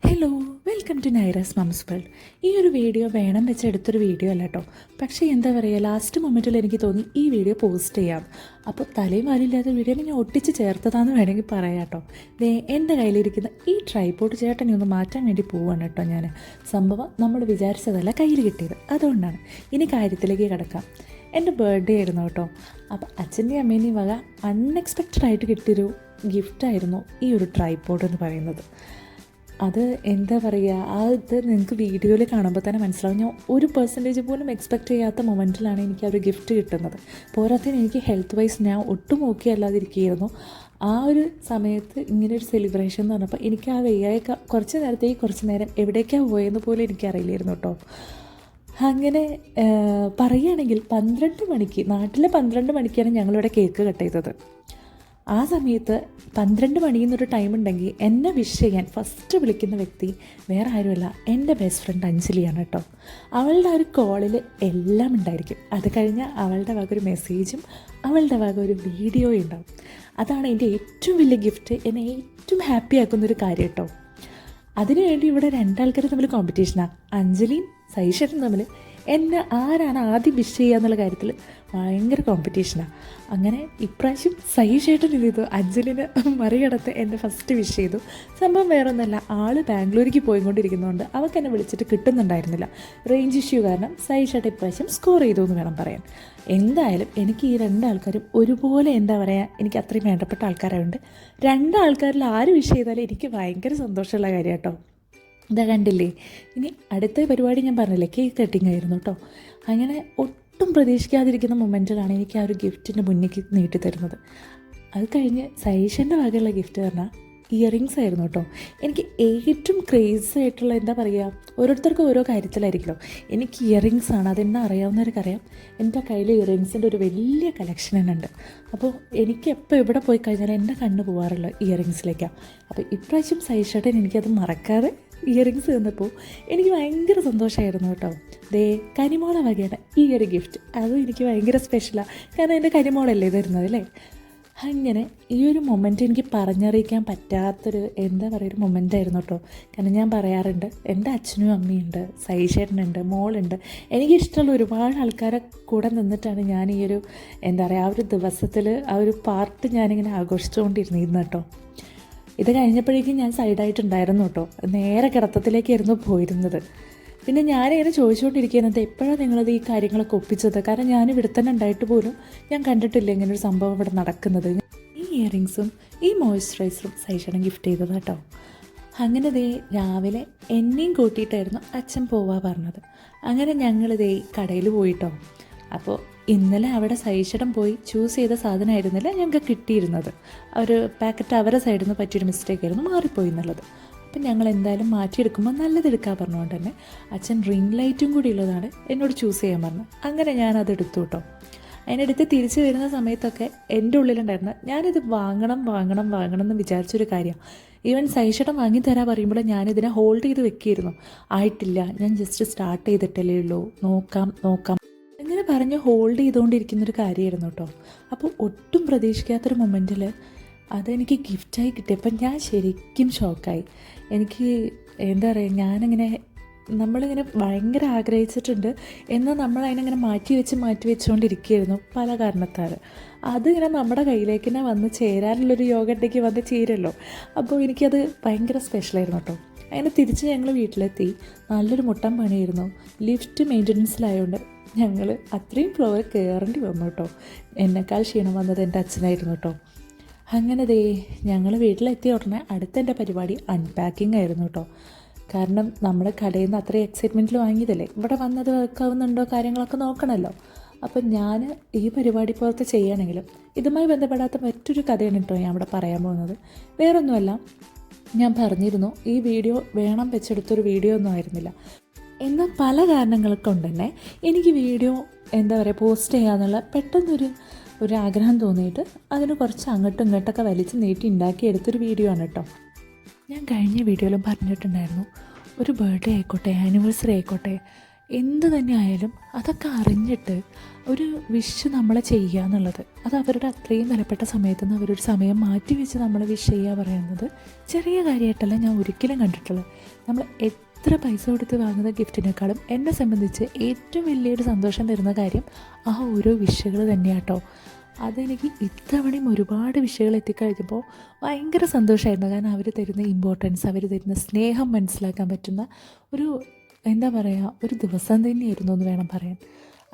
Hello, welcome to Naira's mum's world. ഈ ഒരു video വേണം വെച്ചെടുത്തൊരു വീഡിയോ അല്ല കേട്ടോ. പക്ഷേ എന്താ പറയുക, ലാസ്റ്റ് മൊമെൻറ്റിൽ എനിക്ക് തോന്നി ഈ വീഡിയോ പോസ്റ്റ് ചെയ്യാം. അപ്പോൾ തലയും വാലില്ലാത്ത വീഡിയോ ഞാൻ ഒട്ടിച്ച് ചേർത്തതാന്ന് വേണമെങ്കിൽ പറയാം കേട്ടോ. എൻ്റെ കയ്യിലിരിക്കുന്ന ഈ ട്രൈപോഡ് ചേട്ടനെ ഒന്ന് മാറ്റാൻ വേണ്ടി പോവാണ് കേട്ടോ ഞാൻ. സംഭവം നമ്മൾ വിചാരിച്ചതല്ല കയ്യിൽ കിട്ടിയത്, അതുകൊണ്ടാണ്. ഇനി കാര്യത്തിലേക്ക് കിടക്കാം. എൻ്റെ ബർത്ത്ഡേ ആയിരുന്നു കേട്ടോ. അപ്പോൾ അച്ഛൻ്റെയും അമ്മേൻ്റെയും വക അൺഎക്സ്പെക്റ്റഡ് ആയിട്ട് കിട്ടിയൊരു ഗിഫ്റ്റായിരുന്നു ഈ ഒരു ട്രൈപോഡ് എന്ന് പറയുന്നത്. അത് എന്താ പറയുക, അത് നിങ്ങൾക്ക് വീഡിയോയിൽ കാണുമ്പോൾ തന്നെ മനസ്സിലാവും. ഞാൻ 1% പോലും എക്സ്പെക്റ്റ് ചെയ്യാത്ത മൊമെൻറ്റിലാണ് എനിക്ക് ആ ഒരു ഗിഫ്റ്റ് കിട്ടുന്നത്. പോരാത്തതിന് എനിക്ക് ഹെൽത്ത് വൈസ് ഞാൻ ഒട്ടും ഓക്കെ അല്ലാതിരിക്കുകയായിരുന്നു. ആ ഒരു സമയത്ത് ഇങ്ങനൊരു സെലിബ്രേഷൻ എന്ന് പറഞ്ഞപ്പോൾ എനിക്ക് ആ വയ്യായ കുറച്ച് നേരം എവിടേക്കാണ് പോയെന്ന് പോലും എനിക്കറിയില്ലായിരുന്നു കേട്ടോ. അങ്ങനെ പറയുകയാണെങ്കിൽ 12 മണിക്ക്, നാട്ടിലെ 12 മണിക്കാണ് ഞങ്ങളിവിടെ കേക്ക് കട്ട് ചെയ്തത്. ആ സമയത്ത് 12 മണിയെന്നൊരു ടൈം ഉണ്ടെങ്കിൽ എന്നെ വിഷ് ചെയ്യാൻ ഫസ്റ്റ് വിളിക്കുന്ന വ്യക്തി വേറെ ആരുമല്ല, എൻ്റെ ബെസ്റ്റ് ഫ്രണ്ട് അഞ്ജലിയാണ് കേട്ടോ. അവളുടെ ഒരു കോളിൽ എല്ലാം ഉണ്ടായിരിക്കും. അത് കഴിഞ്ഞാൽ അവളുടെ വക ഒരു മെസ്സേജും അവളുടെ വക ഒരു വീഡിയോയും ഉണ്ടാവും. അതാണ് എൻ്റെ ഏറ്റവും വലിയ ഗിഫ്റ്റ്, എന്നെ ഏറ്റവും ഹാപ്പി ആക്കുന്നൊരു കാര്യം കേട്ടോ. അതിനുവേണ്ടി ഇവിടെ രണ്ടാൾക്കാർ തമ്മിൽ കോമ്പറ്റീഷനാണ്. അഞ്ജലിയും സൈഷനും തമ്മിൽ എന്നെ ആരാണ് ആദ്യം വിഷ് ചെയ്യുക എന്നുള്ള കാര്യത്തിൽ ഭയങ്കര കോമ്പറ്റീഷനാണ്. അങ്ങനെ ഇപ്രാവശ്യം സൈഷേട്ടൻ ഇത് ചെയ്തു, അഞ്ജലിനെ മറികടത്ത് എന്നെ ഫസ്റ്റ് വിഷ് ചെയ്തു. സംഭവം വേറൊന്നുമല്ല, ആൾ ബാംഗ്ലൂർക്ക് പോയിക്കൊണ്ടിരിക്കുന്നതുകൊണ്ട് അവൾക്ക് എന്നെ വിളിച്ചിട്ട് കിട്ടുന്നുണ്ടായിരുന്നില്ല. റേഞ്ച് ഇഷ്യൂ കാരണം സൈഷേട്ടൻ ഇപ്രാവശ്യം സ്കോർ ചെയ്തു എന്ന് വേണം പറയാൻ. എന്തായാലും എനിക്ക് ഈ രണ്ടാൾക്കാരും ഒരുപോലെ എന്താ പറയുക, എനിക്ക് അത്രയും വേണ്ടപ്പെട്ട ആൾക്കാരായതുകൊണ്ട് രണ്ടാൾക്കാരിൽ ആര് വിഷ് ചെയ്താലും എനിക്ക് ഭയങ്കര സന്തോഷമുള്ള കാര്യം കേട്ടോ. ഇതാ കണ്ടില്ലേ. ഇനി അടുത്ത പരിപാടി ഞാൻ പറഞ്ഞില്ലേ, കേക്ക് കട്ടിങ് ആയിരുന്നു കേട്ടോ. അങ്ങനെ ഒട്ടും പ്രതീക്ഷിക്കാതിരിക്കുന്ന മൊമെൻറ്റിലാണ് എനിക്ക് ആ ഒരു ഗിഫ്റ്റിൻ്റെ മുന്നിലേക്ക് നീട്ടി തരുന്നത്. അത് കഴിഞ്ഞ് സൈഷൻ്റെ വകയുള്ള ഗിഫ്റ്റ് പറഞ്ഞാൽ ഇയറിങ്സ് ആയിരുന്നു കേട്ടോ. എനിക്ക് ഏറ്റവും ക്രേസ് ആയിട്ടുള്ള എന്താ പറയുക, ഓരോരുത്തർക്കും ഓരോ കാര്യത്തിലായിരിക്കുമല്ലോ. എനിക്ക് ഇയറിങ്സ് ആണ്, അതെന്നെ അറിയാവുന്നവർക്കറിയാം. എൻ്റെ കയ്യിൽ ഇയറിങ്സിൻ്റെ ഒരു വലിയ കളക്ഷൻ തന്നെ ഉണ്ട്. അപ്പോൾ എനിക്ക് എപ്പോൾ എവിടെ പോയി കഴിഞ്ഞാലും എൻ്റെ കണ്ണ് പോകാറുള്ള ഇയറിങ്സിലേക്കാണ്. അപ്പോൾ ഇപ്രാവശ്യം സൈഷേട്ടൻ എനിക്കത് മറക്കാതെ ഇയറിങ്സ് തന്നപ്പോൾ എനിക്ക് ഭയങ്കര സന്തോഷമായിരുന്നു കേട്ടോ. കനിമോള വകയാണ് ഈ ഒരു ഗിഫ്റ്റ്. അതും എനിക്ക് ഭയങ്കര സ്പെഷ്യലാണ്, കാരണം എൻ്റെ കനിമോളല്ലേ തരുന്നത് അല്ലേ. അങ്ങനെ ഈ ഒരു മൊമെൻറ്റ് എനിക്ക് പറഞ്ഞറിയിക്കാൻ പറ്റാത്തൊരു എന്താ പറയുക ഒരു മൊമെൻ്റായിരുന്നു കേട്ടോ. കാരണം ഞാൻ പറയാറുണ്ട്, എൻ്റെ അച്ഛനും അമ്മയുണ്ട്, സൈഷേട്ടനുണ്ട്, മോളുണ്ട്, എനിക്കിഷ്ടമുള്ള ഒരുപാട് ആൾക്കാരെ കൂടെ നിന്നിട്ടാണ് ഞാൻ ഈ ഒരു എന്താ പറയുക ആ ഒരു ദിവസത്തിൽ ആ ഒരു പാർട്ട് ഞാനിങ്ങനെ ആഘോഷിച്ചുകൊണ്ടിരുന്നിരുന്നു കേട്ടോ. ഇത് കഴിഞ്ഞപ്പോഴേക്കും ഞാൻ സൈഡായിട്ടുണ്ടായിരുന്നു കേട്ടോ. നേരെ കിടത്തത്തിലേക്കായിരുന്നു പോയിരുന്നത്. പിന്നെ ഞാനിങ്ങനെ ചോദിച്ചുകൊണ്ടിരിക്കുന്നത്, എപ്പോഴാണ് നിങ്ങളത് ഈ കാര്യങ്ങളൊക്കെ ഒപ്പിച്ചത്? കാരണം ഞാൻ ഇവിടെ തന്നെ ഉണ്ടായിട്ട് പോലും ഞാൻ കണ്ടിട്ടില്ല ഇങ്ങനൊരു സംഭവം ഇവിടെ നടക്കുന്നത്. ഈ ഇയറിങ്സും ഈ മോയ്സ്ചറൈസറും സൈഷേട്ടൻ ഗിഫ്റ്റ് ചെയ്തത് കേട്ടോ. അങ്ങനെ രാവിലെ എന്നെയും കൂട്ടിയിട്ടായിരുന്നു അച്ഛൻ പോവാ പറഞ്ഞത്. അങ്ങനെ ഞങ്ങളിതേ കടയിൽ പോയിട്ടോ. അപ്പോൾ ഇന്നലെ അവിടെ സൈഷേട്ടൻ പോയി ചൂസ് ചെയ്ത സാധനമായിരുന്നില്ല ഞങ്ങൾക്ക് കിട്ടിയിരുന്നത്. ഒരു പാക്കറ്റ് അവരുടെ സൈഡിൽ നിന്ന് പറ്റിയൊരു മിസ്റ്റേക്കായിരുന്നു, മാറിപ്പോയി എന്നുള്ളത്. അപ്പം ഞങ്ങൾ എന്തായാലും മാറ്റിയെടുക്കുമ്പോൾ നല്ലതെടുക്കാൻ പറഞ്ഞുകൊണ്ട് തന്നെ അച്ഛൻ റിംഗ് ലൈറ്റും കൂടി ഉള്ളതാണ് എന്നോട് ചൂസ് ചെയ്യാൻ പറഞ്ഞത്. അങ്ങനെ ഞാനത് എടുത്തു കേട്ടോ. അതിനടുത്ത് തിരിച്ച് വരുന്ന സമയത്തൊക്കെ എൻ്റെ ഉള്ളിലുണ്ടായിരുന്നു ഞാനിത് വാങ്ങണം എന്ന് വിചാരിച്ചൊരു കാര്യമാണ്. ഈവൻ സൈഷേട്ടൻ വാങ്ങിത്തരാൻ പറയുമ്പോൾ ഞാനിതിനെ ഹോൾഡ് ചെയ്ത് വെക്കിയിരുന്നു. ആയിട്ടില്ല, ഞാൻ ജസ്റ്റ് സ്റ്റാർട്ട് ചെയ്തിട്ടല്ലേ ഉള്ളൂ, നോക്കാം അങ്ങനെ പറഞ്ഞ് ഹോൾഡ് ചെയ്തുകൊണ്ടിരിക്കുന്നൊരു കാര്യമായിരുന്നു കേട്ടോ. അപ്പോൾ ഒട്ടും പ്രതീക്ഷിക്കാത്തൊരു മൊമെൻറ്റിൽ അതെനിക്ക് ഗിഫ്റ്റായി കിട്ടിയപ്പോൾ ഞാൻ ശരിക്കും ഷോക്കായി. എനിക്ക് എന്താ പറയുക, ഞാനിങ്ങനെ നമ്മളിങ്ങനെ ഭയങ്കര ആഗ്രഹിച്ചിട്ടുണ്ട്, എന്നാൽ നമ്മൾ അതിനങ്ങനെ മാറ്റി വെച്ചുകൊണ്ടിരിക്കുകയായിരുന്നു പല കാരണത്താൽ. അതിങ്ങനെ നമ്മുടെ കയ്യിലേക്ക് തന്നെ വന്ന് ചേരാനുള്ളൊരു യോഗത്തേക്ക് വന്ന് ചേരുമല്ലോ. അപ്പോൾ എനിക്കത് ഭയങ്കര സ്പെഷ്യലായിരുന്നു കേട്ടോ. അങ്ങനെ തിരിച്ച് ഞങ്ങൾ വീട്ടിലെത്തി. നല്ലൊരു മുട്ടൻ പണിയായിരുന്നു. ലിഫ്റ്റ് മെയിൻ്റനൻസിലായതുകൊണ്ട് ഞങ്ങൾ അത്രയും ഫ്ലോർ കയറേണ്ടി വന്നു കേട്ടോ. എന്നെക്കാൾ ക്ഷീണം വന്നത് എൻ്റെ അച്ഛനായിരുന്നു കേട്ടോ. അങ്ങനെ ഞങ്ങൾ വീട്ടിലെത്തിയ ഉടനെ അടുത്ത എൻ്റെ പരിപാടി അൺപാക്കിംഗ് ആയിരുന്നു കേട്ടോ. കാരണം നമ്മൾ കടയിൽ നിന്ന് അത്രയും എക്സൈറ്റ്മെൻറ്റിൽ വാങ്ങിയതല്ലേ, ഇവിടെ വന്നത് വർക്കാവുന്നുണ്ടോ കാര്യങ്ങളൊക്കെ നോക്കണമല്ലോ. അപ്പം ഞാൻ ഈ പരിപാടി പുറത്ത് ചെയ്യുകയാണെങ്കിലും ഇതുമായി ബന്ധപ്പെടാത്ത മറ്റൊരു കഥയാണ് കേട്ടോ ഞാൻ ഇവിടെ പറയാൻ പോകുന്നത്. വേറൊന്നുമല്ല, ഞാൻ പറഞ്ഞിരുന്നു ഈ വീഡിയോ വേണം വെച്ചെടുത്തൊരു വീഡിയോ ഒന്നും ആയിരുന്നില്ല. എന്നാൽ പല കാരണങ്ങൾ കൊണ്ട് തന്നെ എനിക്ക് വീഡിയോ എന്താ പറയുക പോസ്റ്റ് ചെയ്യാന്നുള്ള പെട്ടെന്നൊരു ആഗ്രഹം തോന്നിയിട്ട് അതിന് കുറച്ച് അങ്ങോട്ടും ഇങ്ങോട്ടൊക്കെ വലിച്ച് നീട്ടി ഉണ്ടാക്കിയെടുത്തൊരു വീഡിയോ ആണ് കേട്ടോ. ഞാൻ കഴിഞ്ഞ വീഡിയോയിലും പറഞ്ഞിട്ടുണ്ടായിരുന്നു, ഒരു ബർത്ത്ഡേ ആയിക്കോട്ടെ, ആനിവേഴ്സറി ആയിക്കോട്ടെ, എന്ത് തന്നെ ആയാലും അതൊക്കെ അറിഞ്ഞിട്ട് ഒരു വിഷ് നമ്മളെ ചെയ്യുക എന്നുള്ളത്, അത് അവരുടെ അത്രയും വിലപ്പെട്ട സമയത്ത് നിന്ന് അവരൊരു സമയം മാറ്റി വെച്ച് നമ്മൾ വിഷ് ചെയ്യുക പറയുന്നത് ചെറിയ കാര്യമായിട്ടല്ല ഞാൻ ഒരിക്കലും കണ്ടിട്ടുള്ളത്. നമ്മൾ എത്ര പൈസ കൊടുത്ത് വാങ്ങുന്ന ഗിഫ്റ്റിനേക്കാളും എന്നെ സംബന്ധിച്ച് ഏറ്റവും വലിയൊരു സന്തോഷം തരുന്ന കാര്യം ആ ഓരോ വിഷുകൾ തന്നെയാട്ടോ. അതെനിക്ക് ഇത്തവണയും ഒരുപാട് വിഷയങ്ങൾ എത്തിക്കഴിഞ്ഞപ്പോൾ ഭയങ്കര സന്തോഷമായിരുന്നു. കാരണം അവർ തരുന്ന ഇമ്പോർട്ടൻസ്, അവർ തരുന്ന സ്നേഹം മനസ്സിലാക്കാൻ പറ്റുന്ന ഒരു എന്താ പറയുക, ഒരു ദിവസം തന്നെയായിരുന്നു എന്ന് വേണം പറയാൻ.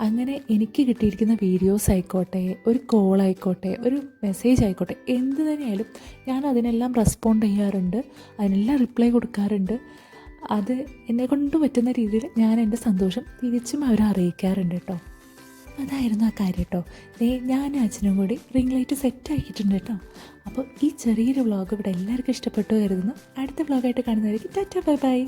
അങ്ങനെ എനിക്ക് കിട്ടിയിരിക്കുന്ന വീഡിയോസ് ആയിക്കോട്ടെ, ഒരു കോൾ ആയിക്കോട്ടെ, ഒരു മെസ്സേജ് ആയിക്കോട്ടെ, എന്ത് തന്നെയായാലും ഞാൻ അതിനെല്ലാം റെസ്പോണ്ട് ചെയ്യാറുണ്ട്, അതിനെല്ലാം റിപ്ലൈ കൊടുക്കാറുണ്ട്. അത് എന്നെക്കൊണ്ട് പറ്റുന്ന രീതിയിൽ ഞാൻ എൻ്റെ സന്തോഷം തിരിച്ചും അവരെ അറിയിക്കാറുണ്ട് കേട്ടോ. അതായിരുന്നു ആ കാര്യം കേട്ടോ. ഞാനും അച്ഛനും കൂടി റിംഗ് ലൈറ്റ് സെറ്റ് ആക്കിയിട്ടുണ്ട് കേട്ടോ. അപ്പോൾ ഈ ചെറിയൊരു വ്ളോഗ് ഇവിടെ എല്ലാവർക്കും ഇഷ്ടപ്പെട്ടു കരുതുന്നു. അടുത്ത വ്ളോഗായിട്ട് കാണുന്നവർക്ക് ടാറ്റ ബൈ ബൈ.